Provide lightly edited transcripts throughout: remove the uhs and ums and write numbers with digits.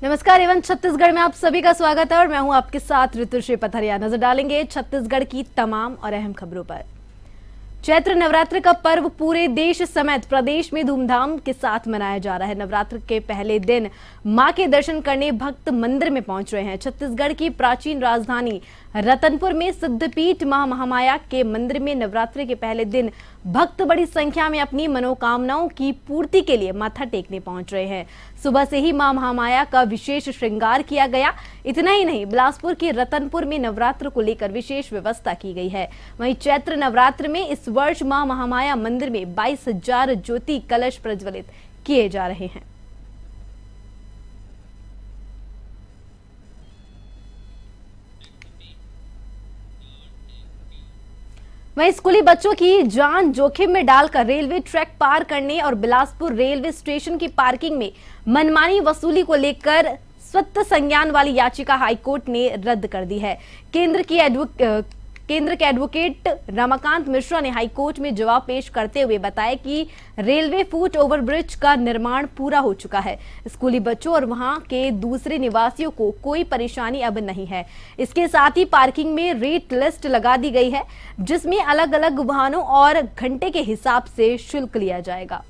नमस्कार। एवं छत्तीसगढ़ में आप सभी का स्वागत है और मैं हूं आपके साथ ऋतुश्री पथरिया। नजर डालेंगे छत्तीसगढ़ की तमाम और अहम खबरों पर। चैत्र नवरात्र का पर्व पूरे देश समेत प्रदेश में धूमधाम के साथ मनाया जा रहा है। नवरात्र के पहले दिन मां के दर्शन करने भक्त मंदिर में पहुंच रहे हैं। छत्तीसगढ़ की प्राचीन राजधानी रतनपुर में सिद्धपीठ मां महामाया के मंदिर में नवरात्रि के पहले दिन भक्त बड़ी संख्या में अपनी मनोकामनाओं की पूर्ति के लिए माथा टेकने पहुंच रहे हैं। सुबह से ही मां महामाया का विशेष श्रृंगार किया गया। इतना ही नहीं, बिलासपुर के रतनपुर में नवरात्र को लेकर विशेष व्यवस्था की गई है। वहीं चैत्र नवरात्र में इस वर्ष मां महामाया मंदिर में 22,000 ज्योति कलश प्रज्वलित किए जा रहे हैं। वहीं स्कूली बच्चों की जान जोखिम में डालकर रेलवे ट्रैक पार करने और बिलासपुर रेलवे स्टेशन की पार्किंग में मनमानी वसूली को लेकर स्वतः संज्ञान वाली याचिका हाईकोर्ट ने रद्द कर दी है। केंद्र के एडवोकेट रमाकांत मिश्रा ने हाईकोर्ट में जवाब पेश करते हुए बताया कि रेलवे फुट ओवरब्रिज का निर्माण पूरा हो चुका है। स्कूली बच्चों और वहां के दूसरे निवासियों को कोई परेशानी अब नहीं है। इसके साथ ही पार्किंग में रेट लिस्ट लगा दी गई है, जिसमें अलग अलग वाहनों और घंटे के हिसाब से शुल्क लिया जाएगा।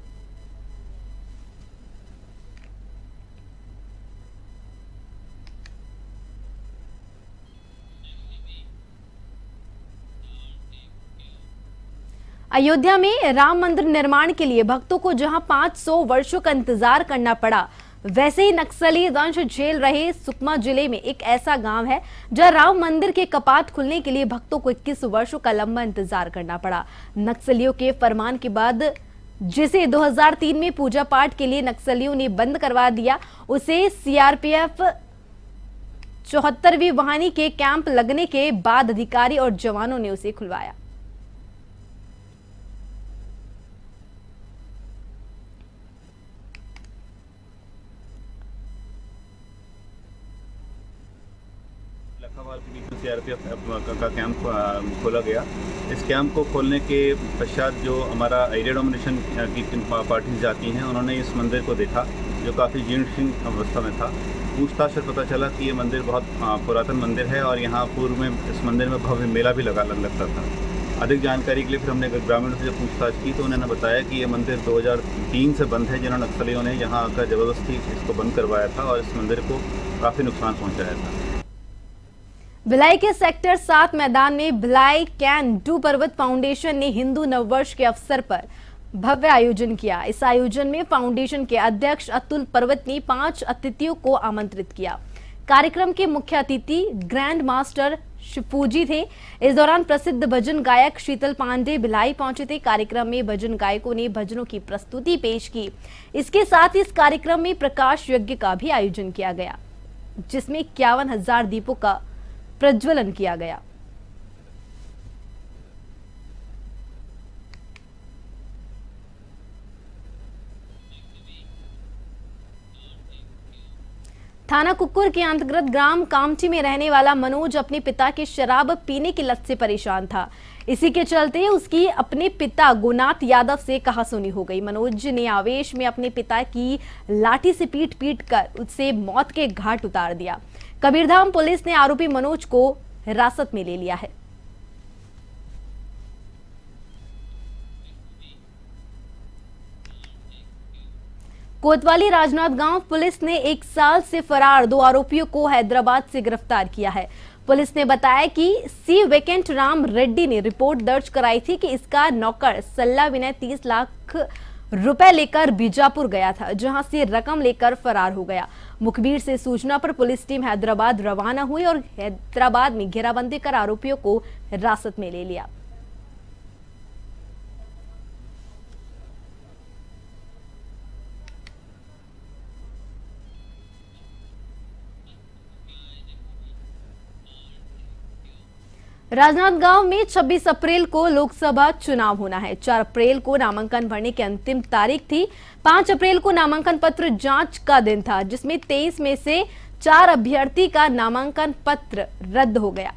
अयोध्या में राम मंदिर निर्माण के लिए भक्तों को जहां 500 वर्षों का इंतजार करना पड़ा, वैसे ही नक्सली दंश झेल रहे सुकमा जिले में एक ऐसा गांव है जहां राम मंदिर के कपाट खुलने के लिए भक्तों को 21 वर्षों का लंबा इंतजार करना पड़ा। नक्सलियों के फरमान के बाद जिसे 2003 में पूजा पाठ के लिए नक्सलियों ने बंद करवा दिया, उसे सीआरपीएफ 74वीं वाहिनी के कैंप लगने के बाद अधिकारी और जवानों ने उसे खुलवाया। लखावाल के बीच में सीआरपीएफ का कैंप खोला गया। इस कैंप को खोलने के पश्चात जो हमारा एरिया डोमिनेशन की पार्टीज जाती हैं, उन्होंने इस मंदिर को देखा जो काफ़ी जीर्ण शीर्ण अवस्था में था। पूछताछ से पता चला कि ये मंदिर बहुत पुरातन मंदिर है और यहाँ पूर्व में इस मंदिर में भव्य मेला भी लगता था। अधिक जानकारी के लिए फिर हमने ग्रामीणों से जब पूछताछ की तो उन्होंने बताया कि ये मंदिर 2003 से बंद है, जिन्होंने नक्सलियों ने यहाँ आकर ज़बरदस्ती इसको बंद करवाया था और इस मंदिर को काफ़ी नुकसान पहुँचाया था। भिलाई के सेक्टर 7 मैदान में भिलाई कैन डू पर्वत फाउंडेशन ने हिंदू नववर्ष के अवसर पर भव्य आयोजन किया। इस आयोजन में फाउंडेशन के अध्यक्ष अतुल पर्वत ने 5 अतिथियों को आमंत्रित किया। कार्यक्रम के मुख्य अतिथि ग्रैंड मास्टर शिफूजी थे। इस दौरान प्रसिद्ध भजन गायक शीतल पांडे भिलाई पहुंचे थे। कार्यक्रम में भजन गायकों ने भजनों की प्रस्तुति पेश की। इसके साथ ही इस कार्यक्रम में प्रकाश यज्ञ का भी आयोजन किया गया, जिसमें 51,000 दीपों का प्रज्वलन किया गया। थाना कुक्कुर के अंतर्गत ग्राम कामठी में रहने वाला मनोज अपने पिता के शराब पीने की लत से परेशान था। इसी के चलते उसकी अपने पिता गुनाथ यादव से कहासुनी हो गई। मनोज ने आवेश में अपने पिता की लाठी से पीट कर उससे मौत के घाट उतार दिया। कबीरधाम पुलिस ने आरोपी मनोज को हिरासत में ले लिया है। कोतवाली राजनांदगांव पुलिस ने 1 साल से फरार 2 आरोपियों को हैदराबाद से गिरफ्तार किया है। पुलिस ने बताया कि सी वेकेंट राम रेड्डी ने रिपोर्ट दर्ज कराई थी कि इसका नौकर सल्ला विनय 30 लाख रुपए लेकर बीजापुर गया था, जहां से रकम लेकर फरार हो गया। मुखबिर से सूचना पर पुलिस टीम हैदराबाद रवाना हुई और हैदराबाद में घेराबंदी कर आरोपियों को हिरासत में ले लिया। राजनांदगांव में 26 अप्रैल को लोकसभा चुनाव होना है। 4 अप्रैल को नामांकन भरने की अंतिम तारीख थी। 5 अप्रैल को नामांकन पत्र जांच का दिन था, जिसमें 23 में से 4 अभ्यर्थी का नामांकन पत्र रद्द हो गया।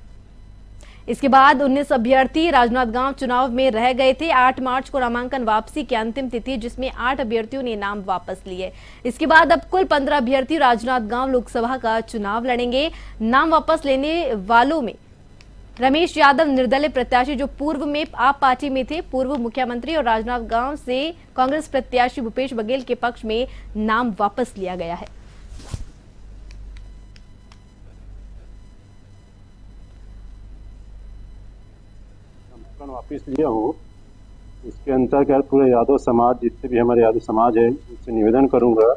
इसके बाद 19 अभ्यर्थी राजनांदगांव चुनाव में रह गए थे। 8 मार्च को नामांकन वापसी की अंतिम तिथि, जिसमें 8 अभ्यर्थियों ने नाम वापस लिए। इसके बाद अब कुल 15 अभ्यर्थी राजनांदगांव लोकसभा का चुनाव लड़ेंगे। नाम वापस लेने वालों में रमेश यादव निर्दलीय प्रत्याशी जो पूर्व में आप पार्टी में थे, पूर्व मुख्यमंत्री, और राजनांदगांव से कांग्रेस प्रत्याशी भूपेश बघेल के पक्ष में नाम वापस लिया गया है। वापिस लिया हूँ। इसके अंतर्गत पूरे यादव समाज, जितने भी हमारे यादव समाज है, उनसे निवेदन करूंगा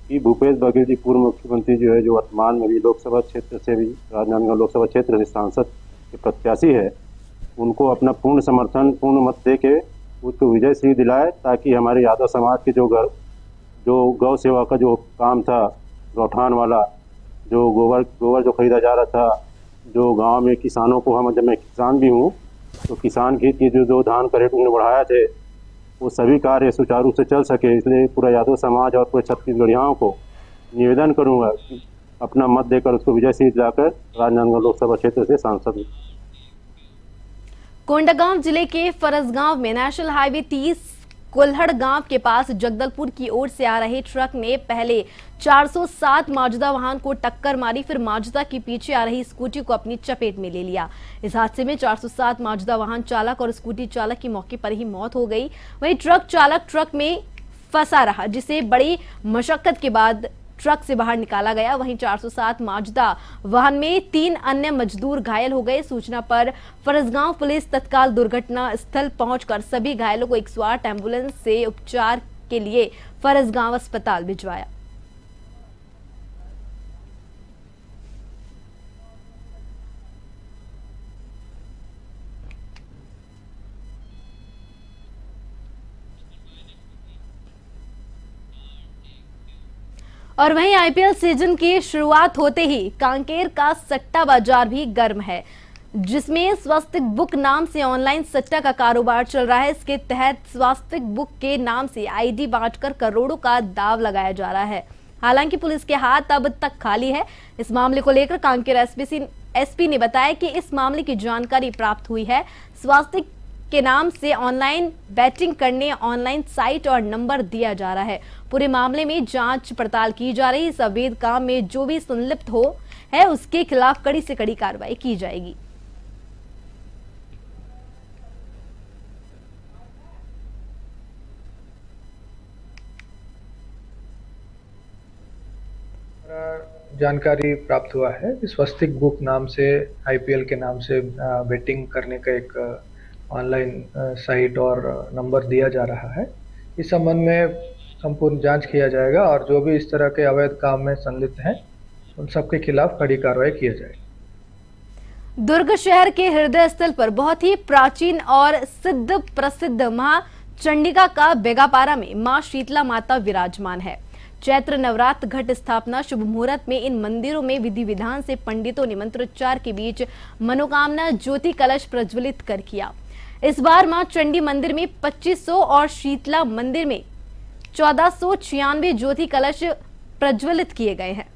कि भूपेश बघेल जी पूर्व मुख्यमंत्री जो है, जो वर्तमान में भी लोकसभा क्षेत्र से भी राजनांदगांव लोकसभा क्षेत्र से सांसद के प्रत्याशी है, उनको अपना पूर्ण समर्थन, पूर्ण मत दे के उसको विजय श्री दिलाए, ताकि हमारे यादव समाज के जो गौ सेवा का जो काम था, गौठान वाला जो गोबर जो खरीदा जा रहा था, जो गाँव में किसानों को, जब मैं किसान भी हूँ तो किसान की जो धान का रेट उन्होंने बढ़ाया थे, वो सभी कार्य सुचारू रूप से चल सके। इसलिए पूरा यादव समाज और पूरे छत्तीसगढ़ियाओं को निवेदन करूंगा कि अपना मत देकर उसको विजय श्री दिलाकर राजनांदगांव लोकसभा क्षेत्र से सांसद। कोंडागांव जिले के फरसगांव में नेशनल हाईवे 30 कुल्हड़ गांव के पास जगदलपुर की ओर से आ रहे ट्रक ने पहले 407 माजदा वाहन को टक्कर मारी, फिर माजदा की पीछे आ रही स्कूटी को अपनी चपेट में ले लिया। इस हादसे में 407 माजदा वाहन चालक और स्कूटी चालक की मौके पर ही मौत हो गई। वहीं ट्रक चालक ट्रक में फंसा रहा, जिसे बड़ी मशक्कत के बाद ट्रक से बाहर निकाला गया। वहीं 407 माजदा वाहन में 3 अन्य मजदूर घायल हो गए। सूचना पर फरसगांव पुलिस तत्काल दुर्घटना स्थल पहुंचकर सभी घायलों को 108 एम्बुलेंस से उपचार के लिए फरसगांव अस्पताल भिजवाया। और वहीं आईपीएल सीजन की शुरुआत होते ही कांकेर का सट्टा बाजार भी गर्म है, जिसमें स्वास्तिक बुक नाम से ऑनलाइन सट्टा का कारोबार चल रहा है। इसके तहत स्वास्तिक बुक के नाम से आईडी बांटकर करोड़ों का दाव लगाया जा रहा है। हालांकि पुलिस के हाथ अब तक खाली है। इस मामले को लेकर कांकेर एसपी ने बताया कि इस मामले की जानकारी प्राप्त हुई है। स्वास्तिक के नाम से ऑनलाइन बैटिंग करने ऑनलाइन साइट और नंबर दिया जा रहा है। पूरे मामले में जांच पड़ताल की जा रही है। इस अवैध काम में जो भी संलिप्त हो है, उसके खिलाफ कड़ी से कड़ी कार्रवाई की जाएगी। जानकारी प्राप्त हुआ है कि स्वस्तिक बुक नाम से आईपीएल के नाम से बेटिंग करने का एक ऑनलाइन साइट और नंबर दिया जा रहा है। इस संबंध में संपूर्ण जांच किया जाएगा और जो भी इस तरह के अवैध काम में संलिप्त हैं, उन सबके खिलाफ कड़ी कार्रवाई किया जाएगी। दुर्ग शहर के हृदय स्थल पर बहुत ही प्राचीन और सिद्ध प्रसिद्ध मां चंडिका का बेगापारा में मां शीतला माता विराजमान है। चैत्र नवरात्र घट स्थापना शुभ मुहूर्त में इन मंदिरों में विधि विधान से पंडितों ने मंत्रोच्चार के बीच मनोकामना ज्योति कलश प्रज्वलित कर किया। इस बार मां चंडी मंदिर में 2500 और शीतला मंदिर में 1496 ज्योति कलश प्रज्वलित किए गए हैं।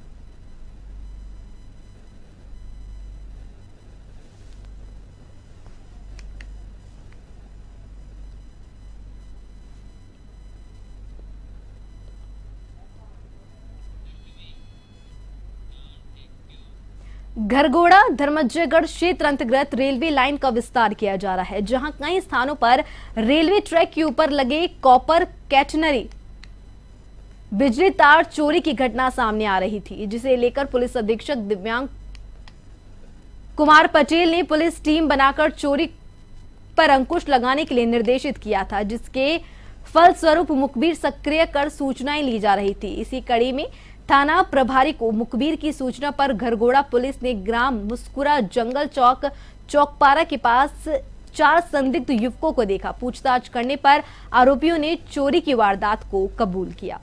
घरघोड़ा धर्मजयगढ़ क्षेत्र अंतर्गत रेलवे लाइन का विस्तार किया जा रहा है, जहां कई स्थानों पर रेलवे ट्रैक के ऊपर लगे कॉपर कैटनरी बिजली तार चोरी की घटना सामने आ रही थी, जिसे लेकर पुलिस अधीक्षक दिव्यांग कुमार पटेल ने पुलिस टीम बनाकर चोरी पर अंकुश लगाने के लिए निर्देशित किया था, जिसके फलस्वरूप मुखबिर सक्रिय कर सूचनाएं ली जा रही थी। इसी कड़ी में थाना प्रभारी को मुखबिर की सूचना पर घरघोड़ा पुलिस ने ग्राम मुस्कुरा जंगल चौकपारा के पास 4 संदिग्ध युवकों को देखा। पूछताछ करने पर आरोपियों ने चोरी की वारदात को कबूल किया।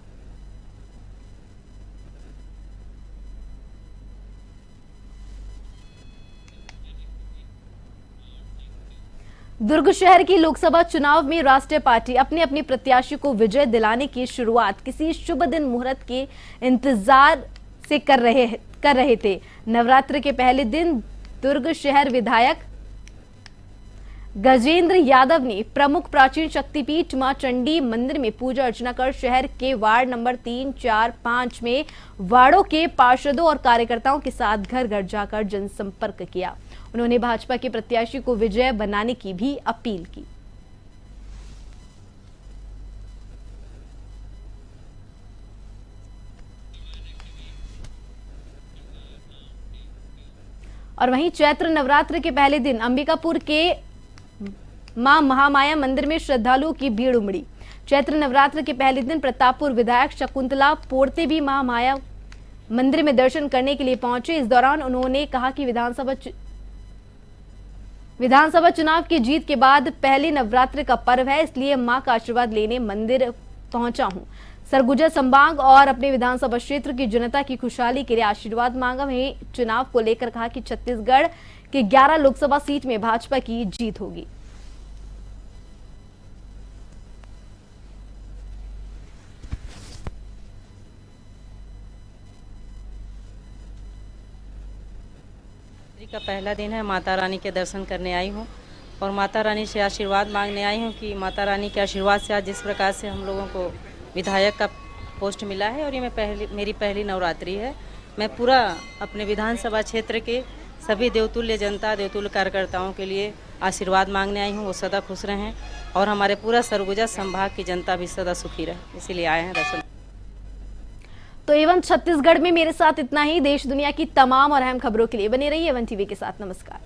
दुर्ग शहर की लोकसभा चुनाव में राष्ट्रीय पार्टी अपने अपने प्रत्याशी को विजय दिलाने की शुरुआत किसी शुभ दिन मुहूर्त के इंतजार से कर रहे थे। नवरात्र के पहले दिन दुर्ग शहर विधायक गजेंद्र यादव ने प्रमुख प्राचीन शक्तिपीठ मां चंडी मंदिर में पूजा अर्चना कर शहर के वार्ड नंबर 3, 4, 5 में वार्डों के पार्षदों और कार्यकर्ताओं के साथ घर घर जाकर जनसंपर्क किया। उन्होंने भाजपा के प्रत्याशी को विजय बनाने की भी अपील की। और वहीं चैत्र नवरात्र के पहले दिन अंबिकापुर के मां महामाया मंदिर में श्रद्धालुओं की भीड़ उमड़ी। चैत्र नवरात्र के पहले दिन प्रतापपुर विधायक शकुंतला पोर्ते भी महामाया मंदिर में दर्शन करने के लिए पहुंचे। इस दौरान उन्होंने कहा कि विधानसभा चुनाव की जीत के बाद पहले नवरात्र का पर्व है, इसलिए मां का आशीर्वाद लेने मंदिर पहुंचा हूं। सरगुजा संभाग और अपने विधानसभा क्षेत्र की जनता की खुशहाली के लिए आशीर्वाद मांगा। वहीं चुनाव को लेकर कहा कि छत्तीसगढ़ के 11 लोकसभा सीट में भाजपा की जीत होगी। का पहला दिन है। माता रानी के दर्शन करने आई हूँ और माता रानी से आशीर्वाद मांगने आई हूँ कि माता रानी के आशीर्वाद से आज जिस प्रकार से हम लोगों को विधायक का पोस्ट मिला है और ये मेरी पहली नवरात्रि है। मैं पूरा अपने विधानसभा क्षेत्र के सभी देवतुल्य जनता, देवतुल्य कार्यकर्ताओं के लिए आशीर्वाद मांगने आई हूँ। वो सदा खुश रहें और हमारे पूरा सरगुजा संभाग की जनता भी सदा सुखी रहे, इसीलिए आए हैं दर्शन। तो एवन छत्तीसगढ़ में मेरे साथ इतना ही। देश दुनिया की तमाम और अहम खबरों के लिए बने रहिए एवन टीवी के साथ। नमस्कार।